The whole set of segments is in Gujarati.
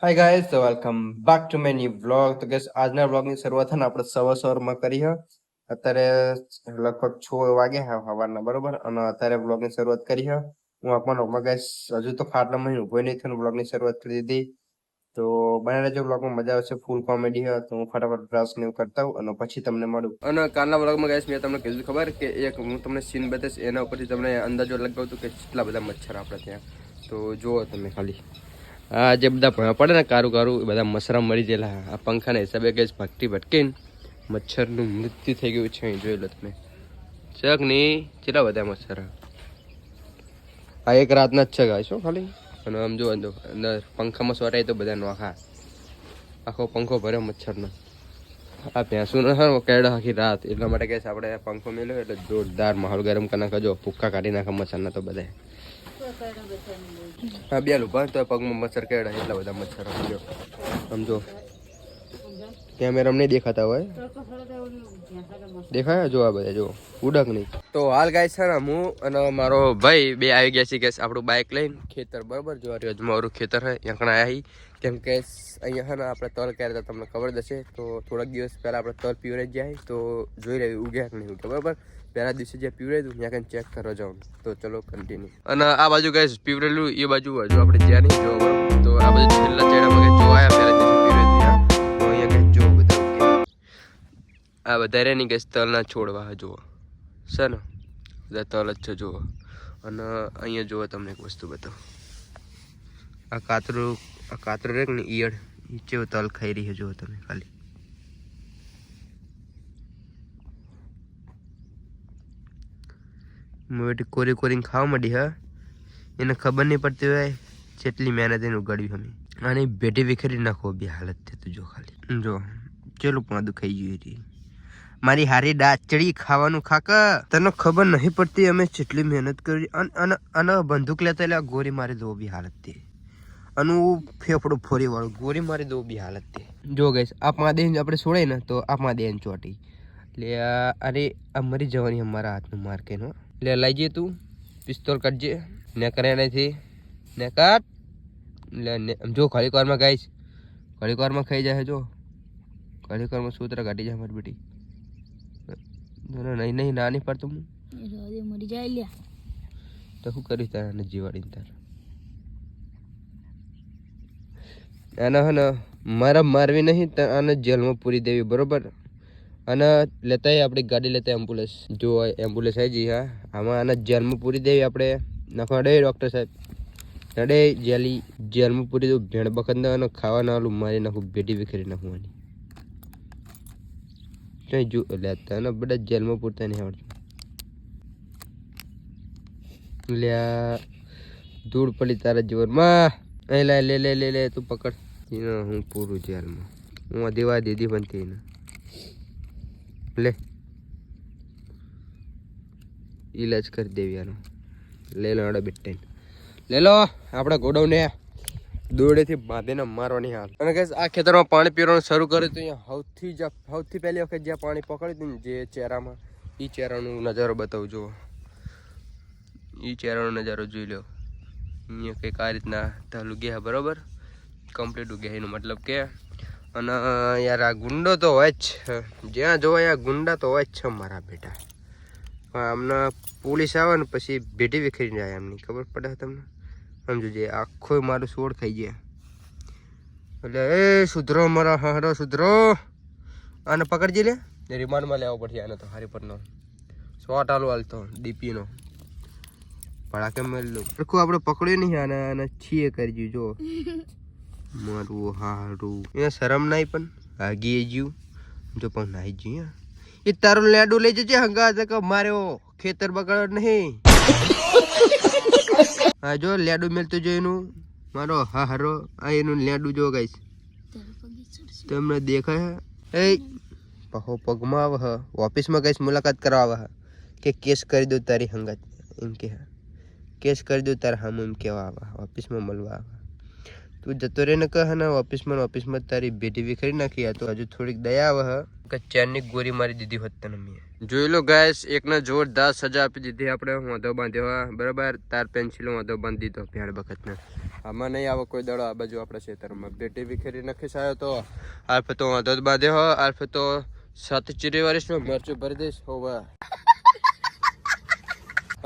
હાય ગાઈસ, તો welcome back to my new vlog. તો ગાઈસ આજના વ્લોગની શરૂઆત છે ને આપણે સવારમાં કરી છે. અત્યારે લગભગ 6 વાગે સવારના, બરોબર. અને અત્યારે વ્લોગની શરૂઆત કરી છે. હું આપણા ગાઈસ હજુ તો ખાટલામાં ઊભો નહીં થયો, વ્લોગની શરૂઆત કરી દીધી. તો બને રહેજો, વ્લોગમાં મજા આવશે, ફૂલ કોમેડી છે. તો હું ફટાફટ બ્રશ ને એવું કરતા હોઉં અને પછી તમને મળું. અને કાલના વ્લોગમાં ગાઈસ મેં તમને કીધું ખબર કે એક હું તમને સીન બતાવીશ, એના ઉપરથી તમને અંદાજો લગાવતું કે કેટલા બધા મચ્છર આપણે ત્યાં. તો જુઓ તમે ખાલી આ જે બધા ભણા પડે ને કારું કારું બધા મસરા મરી ગયેલા. આ પંખાના હિસાબે કે ભટકીને મચ્છરનું મૃત્યુ થઈ ગયું છે. અહીં જોઈ લો તમે, ચક નહીં કેટલા બધા મચ્છર. આ એક રાતના જ છે ગાય શું ખાલી. અને આમ જો અંદર પંખામાં સોટાય તો બધા નોખા, આખો પંખો ભર્યો મચ્છરનો. આ ભેંસું ન કેળા આખી રાત, એટલા માટે કહે છે આપણે પંખો મેળ્યો એટલે જોરદાર માહોલ ગરમ કરી નાખો. જો ભૂક્કા કાઢી નાખે મચ્છરના તો બધા. હા બે લુભા તો પગમાં મચ્છર કેળા, એટલા બધા મચ્છર. સમજો કેમેરા નહીં દેખાતા હોય, દેખાય જો આ બધા જો ઉડક નહીં. તો હાલ ગાય છે ને હું અને મારો ભાઈ બે આવી ગયા છીએ કે આપણું બાઇક લઈને ખેતર, બરાબર. જો મારું ખેતર હોય ત્યાં આવ્યા, કેમ કે અહીંયા છે ને આપણે તલ કર્યા તમને ખબર હશે. તો થોડાક દિવસ પહેલાં આપણે તલ પીવરાઈ જાય તો જોઈ રહ્યું ઉગ્યા કે નહીં ઉગ્યા, બરાબર. પહેલા દિવસે જે પીવરાયું ત્યાં કંઈ ચેક કરવા જાઉં. તો ચલો કન્ટિન્યુ. અને આ બાજુ ગાઈસ પીવરેલું એ બાજુ હજુ આપણે જ્યાં નહીં જોવા, બરાબર. તો આ બાજુ છેલ્લા ચેડામાં કંઈ જોવાયા પહેલા દિવસે પીવરાયું ત્યાં. તો અહીંયા કંઈ જો બધા આ વધારે નહીં ગઈ તલના છોડવા જુઓ છે ને, બધા તલ જ છે જુઓ. અને અહીંયા જુઓ તમને એક વસ્તુ બતાવો, આ કાતરું રે ને ઈયળ નીચે તલ ખાઈ રહી છે જુઓ તમે ખાલી. મોટી કોરીને ખાવા માંડી. હા, એને ખબર નહીં પડતી હોય જેટલી મહેનત એને ઉગાડ્યું અમે. આની ભેટી વિખેરી નાખો બે હાલત થતું જો ખાલી. જો ચેલું પાદું ખાઈ ગયું હતી મારી હારી ડાચડી ખાવાનું ખાક. તને ખબર નહીં પડતી અમે જેટલી મહેનત કરી. અને બંદૂક લેતા એટલે ગોરી મારી દો બી હાલત તે. અને ફેફડું ફોરી વાળું ગોરી મારી દો બી હાલત તે. જો ગઈશ આ પાંદે આપણે છોડાય ને તો આ પાંદે ચોટી એટલે અરે આ મરી જવાની અમારા હાથનું માર્કેટ હો. એટલે લઈ જઈએ તું પિસ્તોલ કાઢજે ને કરે નથી ને કાટ. એટલે જો ઘડીક વારમાં ગાઈશ, ઘડીક વારમાં ખાઈ જાય. જો ઘડીક વારમાં સૂત્ર કાઢી જાય મારી બેટી. નહીં નાની પડતું હું મરી જાય લ્યા તો શું કરીશ તારે જીવાડીને તાર. આને હે ને મારવી નહીં, આને જેલમાં પૂરી દેવી, બરોબર. અને લેતા આપણી ગાડી લેતા એમ્બ્યુલન્સ, જો એમ્બ્યુલન્સ આવી જઈ. હા, આમાં આને જેલમાં પૂરી દેવી આપણે. નાખવા ડે ડૉક્ટર સાહેબ નડે જેલમાં પૂરી દઉં. ભેણ બખત અને ખાવાના આલું મારી નાખું, ભેટી વિખેરી નાખવાની. કઈ જો લેતા ને બધા જેલમાં પૂરતા નહીં આવડતું. લ્યા ધૂળ પડી તારા જીવનમાં. અહીં લે તું પકડ. હું પૂરું જેલમાં, હું દેવા દીધી પણ તેને લે ઈલાજ કરી દેવી આનો. લે લો અડો બેટા લે લો. આપણે ગોડાઉને દોરડેથી બાંધીને મારવાની હાલ. અને કે આ ખેતરમાં પાણી પીવાનું શરૂ કર્યું તો અહીંયા સૌથી પહેલી વખત જ્યાં પાણી પકડ્યું હતું ને જે ચહેરામાં, એ ચહેરાનો નજારો બતાવું જુઓ. એ ચહેરાનો નજારો જોઈ લો. અહીંયા કંઈક આ રીતના તલ ઉગ્યા, બરાબર. કમ્પ્લીટ ઉગ્યા એનો મતલબ કે. અને યાર આ ગુંડો તો હોય જ, જ્યાં જોવા ત્યાં ગુંડા તો હોય જ છે મારા બેટા. આમના પોલીસ આવે ને પછી ભેટી વિખરી જાય, એમની ખબર પડે તમને. સમજો જે આખો મારું સોળ ખાઈ ગયા. એટલે એ સુધરો મારા હારો સુધરો. આને પકડજે લે, રિમાન્ડમાં લેવો પડશે આને તો. હારીપરનો શોટ આલો હાલતો ડીપીનો ભડાકે મેળલું સરખું આપણે પકડ્યું નહીં. આને છીએ કરી ગયું જો મારું હારું. એ શરમ નહીં પણ ભાગી ગયું જો પણ નાઈ ગયું. એ તારું લેડું લઈ જજે હંગા માર્યો ખેતર બગાડ નહીં. હા જો લેડું મેલતું જો એનું મારો હારો. આ એનું લેડું જો ગાઈશ તમને દેખાય. એ પહો પગમાં આવે ઓફિસમાં ગાઈશ મુલાકાત કરવા આવે કે કેસ કરી દઉં તારી હંગાત એમ કે. કેસ કરી દઉં તારા હમ એમ કેવા આવે, ઓફિસમાં મળવા આવે. તું જતો રહે ને કહે ને ઓફિસમાં તારી ભેટી વિખરી નાખી. આ તો હજુ થોડીક દયા આવે કે ચેનની ગોરી મારી દીધી હોત તને મેં. જોઈ લો ગાઈસ, એકને જોરદાર સજા આપી દીધી આપણે. વાંધો બાંધ્યો, બરાબર. તાર પેન્સિલો વાંધો બાંધી દીધો ભેળ બખતને. આમાં નહીં આવે કોઈ દડો આ બાજુ આપણા ખેતરમાં બેટી વિખેરી નખીશ આવ્યો તો આલ્ફે તો વાંધો જ બાંધે હો આલ્ફે તો 7 ચીરી વર્ષમાં મરચું ભરી દઈશ હોવા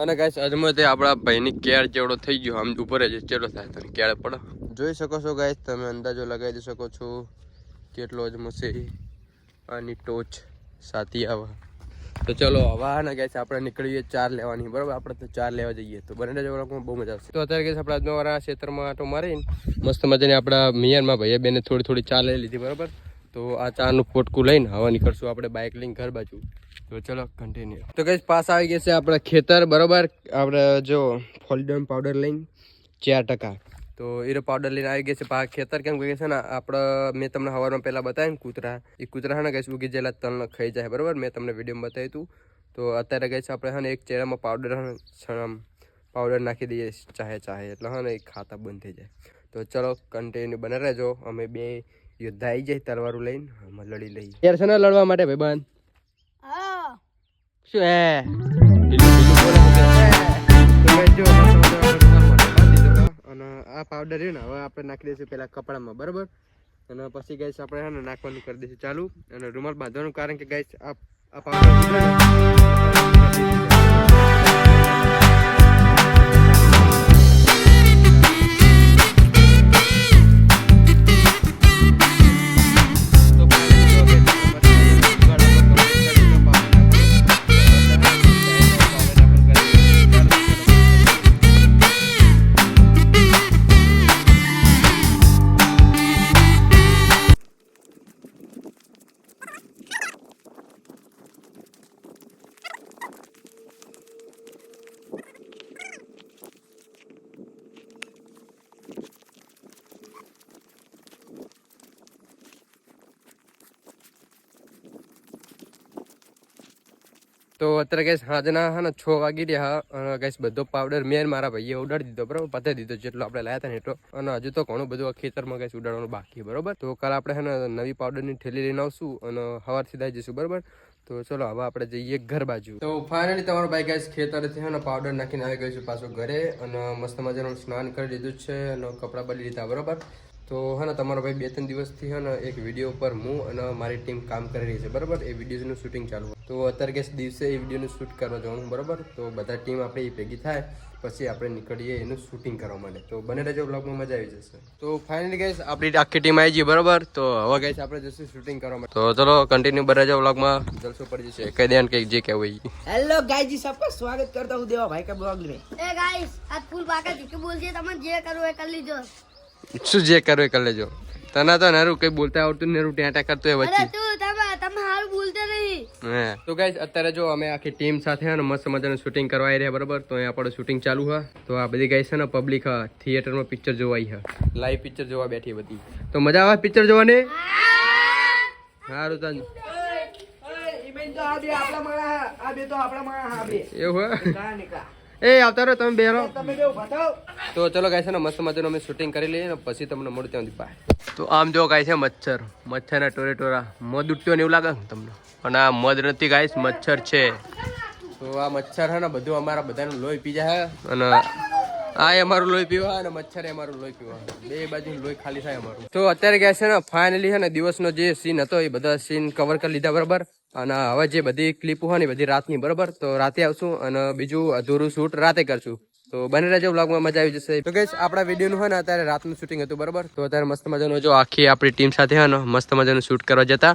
અને ગાઈસ અજમો તે આપણા ભાઈની કેળ જેવડો થઈ ગયો આમ ઉપર જ ચેલો થાય તને કેળ પડો જોઈ શકો છો ગાઈસ તમે અંદાજો લગાવી શકો છો કેટલો અજમો છે આની ટોચ સાથી આવે તો ચલો હવે ને ગાઈસ આપણે નીકળીએ 4 લેવાની બરાબર આપણે તો 4 લેવા જઈએ તો બંને જવાનું બહુ મજા આવશે તો અત્યારે ગાઈસ આપણે આજનો વારા ક્ષેત્રમાં આટો મારીને મસ્ત મજાની આપણા મિયાનમાં ભાઈએ બેને થોડી ચા લઈ લીધી બરાબર તો આ ચાનું પોટકું લઈને હવે નીકળશું આપણે બાઇક લઈને ઘર બાજુ તો ચલો કન્ટિન્યુ તો ગાઈસ પાસ આવી ગયા છે આપણા ખેતર બરાબર આપણે જો ફોલિડમ પાવડર લઈને 4% તો એ પાવડર લઈને આવી ગયા છે પા ખેતર કેમ કે છે ને આપણે મેં તમને સવારમાં પહેલાં બતાવ્યું કૂતરા એ કૂતરા છે ને ગાઈસ ઉગી જેલા તલ ખાઈ જાય બરાબર મેં તમને વિડીયોમાં બતાવ્યું હતું તો અત્યારે ગાઈસ આપણે છે ને એક ચેડામાં પાવડર નાખી દઈએ ચાહે એટલે હા ને એ ખાતા બંધ થઈ જાય તો ચલો કન્ટિન્યુ બને રહેજો અમે બે યોદ્ધા આવી જાય તલવારું લઈને અમે લડી લઈએ યાર છે ને લડવા માટે ભાઈ બંધ શું હે અને આ પાવડર રહ્યું ને હવે આપણે નાખી દઈશું પેલા કપડામાં બરાબર અને પછી ગાઈસ આપણે છે ને નાખવાનું કરી દઈશું ચાલુ અને રૂમાલ બાંધવાનું કારણ કે ગાઈસ આ પાવડર તો અત્યારે ગેસ હાજના હા ને 6 વાગી રહ્યા ગેસ બધો પાવડર મેં મારા ભાઈએ ઉડાડી દીધો બરાબર પતાવી દીધો જેટલો આપણે લાયા હતા ને એટલો અને હજુ તો ઘણું બધું ખેતરમાં ગેસ ઉડાડવાનું બાકી બરાબર તો કાલે આપણે છે ને નવી પાવડરની થેલી લઈને આવશું અને સવારથી થઈ જઈશું બરાબર તો ચલો હવે આપણે જઈએ ઘર બાજુ તો ફાઇનલી તમારો ભાઈ ગેસ ખેતરથી છે ને પાવડર નાખીને આવી ગયો છે પાછો ઘરે અને મસ્ત મજાનું સ્નાન કરી લીધું છે અને કપડાં બદલી લીધા બરાબર તો હે ને તમારો ભાઈ 2-3 દિવસથી હે ને એક વિડીયો પર હું અને મારી ટીમ કામ કરી રહી છે બરાબર એ વિડીયોનું શૂટિંગ ચાલુ તો અત્યારે કે દિવસે એ વિડીયોનું શૂટ કરવા જવાનું બરાબર તો બધા ટીમ આપણે ભેગી થાય પછી આપણે નીકળીએ એનું શૂટિંગ કરવા માટે તો બને રહેજો બ્લોગમાં મજા આવી જશે તો ફાઇનલી ગાઈસ આપણી આખી ટીમ આવી ગઈ બરાબર તો હવે ગાઈસ આપણે જશું શૂટિંગ કરવા માટે તો ચલો કન્ટિન્યુ બને રહેજો બ્લોગમાં જલસો પડી જશે કહી દેન કે જે કહેવું हेलो गाइस जी सबका स्वागत करता हूँ देवा भाई का ब्लॉग में ए गाइस आज फूल पाका जी के बोल दिए તમે જે કરો એ કરી લીજો શું જે કરો એ કરી લેજો તને તો નરું કઈ બોલતા આવડતું નરું ટેટા કરતો એ વચ્ચે તમે હારું બોલતા નહીં હે તો ગાઈસ અત્યારે જો અમે આખી ટીમ સાથે હે ને મસ્ત મજાનું શૂટિંગ કરવા આવી રહ્યા બરાબર તો અહીંયા આપણું શૂટિંગ ચાલુ હા તો આ બધી ગાઈસ છે ને પબ્લિક હા થિયેટરમાં પિક્ચર જોવા આવી હા લાઈવ પિક્ચર જોવા બેઠી બધી તો મજા આવે પિક્ચર જોવાની સારું તન એવું હે એ આવતા રહો તમે બેરો તો ચલો ગાય છે ને મસ્ત મજાનું અમે શૂટિંગ કરી લઈએ ને પછી તમને મળું ત્યાં બાય તો આમ જો ગાય છે મચ્છરના ટોરા મધ ઉઠ્યો ને એવું લાગે ને તમને અને આ મધ નથી ગાઈસ મચ્છર છે તો આ મચ્છર હે ને બધું અમારા બધાનું લોહી પી જાય અને આ અમારું લોહી પીવા અને મચ્છર અમારું લોહી પીવા બે બાજુ લોહી ખાલી થાય અમારું તો અત્યારે ગયા છે ને ફાઇનલી છે ને દિવસનો જે સીન હતો એ બધા સીન કવર કરી લીધા બરાબર અને હવે જે બધી ક્લિપો હોય ને બધી રાતની બરાબર તો રાતે આવશું અને બીજું અધૂરું શૂટ રાતે કરશું તો બને રહેજો વ્લોગમાં મજા આવી જશે તો ગાઈસ આપણા વિડીયોનું હોય ને અત્યારે રાતનું શૂટિંગ હતું બરાબર તો અત્યારે મસ્ત મજાનું જો આખી આપણી ટીમ સાથે હોય ને મસ્ત મજાનું શૂટ કરવા જતા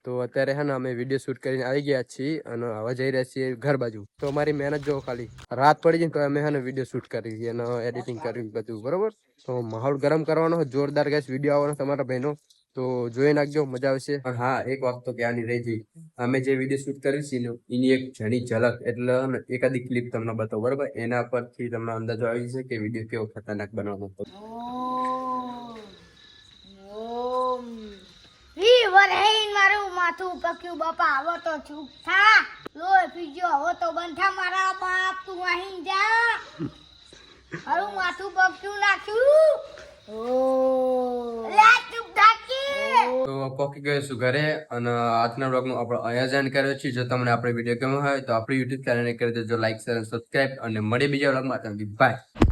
તો અત્યારે હે ને અમે વિડીયો શૂટ કરીને આવી ગયા છીએ અને હવે જઈ રહ્યા છીએ ઘર બાજુ તો અમારી મહેનત જો ખાલી રાત પડી જાય તો અમે હે ને વિડીયો શૂટ કરી અને એડિટિંગ કર્યું બધું બરાબર તો માહોલ ગરમ કરવાનો જોરદાર ગાઈસ વિડીયો આવવાનો તમારા ભાઈનો તો જોઈ નાખજો મજા આવશે પણ હા એક વાત તો ક્યાંની રહી ગઈ અમે જે વિડીયો શૂટ કરી છે એની એક ઘણી ઝલક એટલે એકાદી ક્લિપ તમને બતાવો બરાબર એના પરથી તમને અંદાજો આવી જશે કે વિડીયો કેવો ખતરનાક બનાવવાનો હતો મારું માથું પક્યું બાપા આવો તો ચૂપ થા લોહી પીજો આવો તો બંધા મારા બાપ તું અહીં જા મારું માથું પક્યું નાખ્યું તો પોકી ગયો છું ઘરે અને આજના બ્લોગનું આપણે આયોજન કર્યો છે જો તમને આપણે વિડીયો ગમ્યો હોય તો આપણી યુટ્યુબ ચેનલને કરી દેજો લાઈક શેર અને સબસ્ક્રાઇબ અને મળીએ બીજા બ્લોગમાં બાય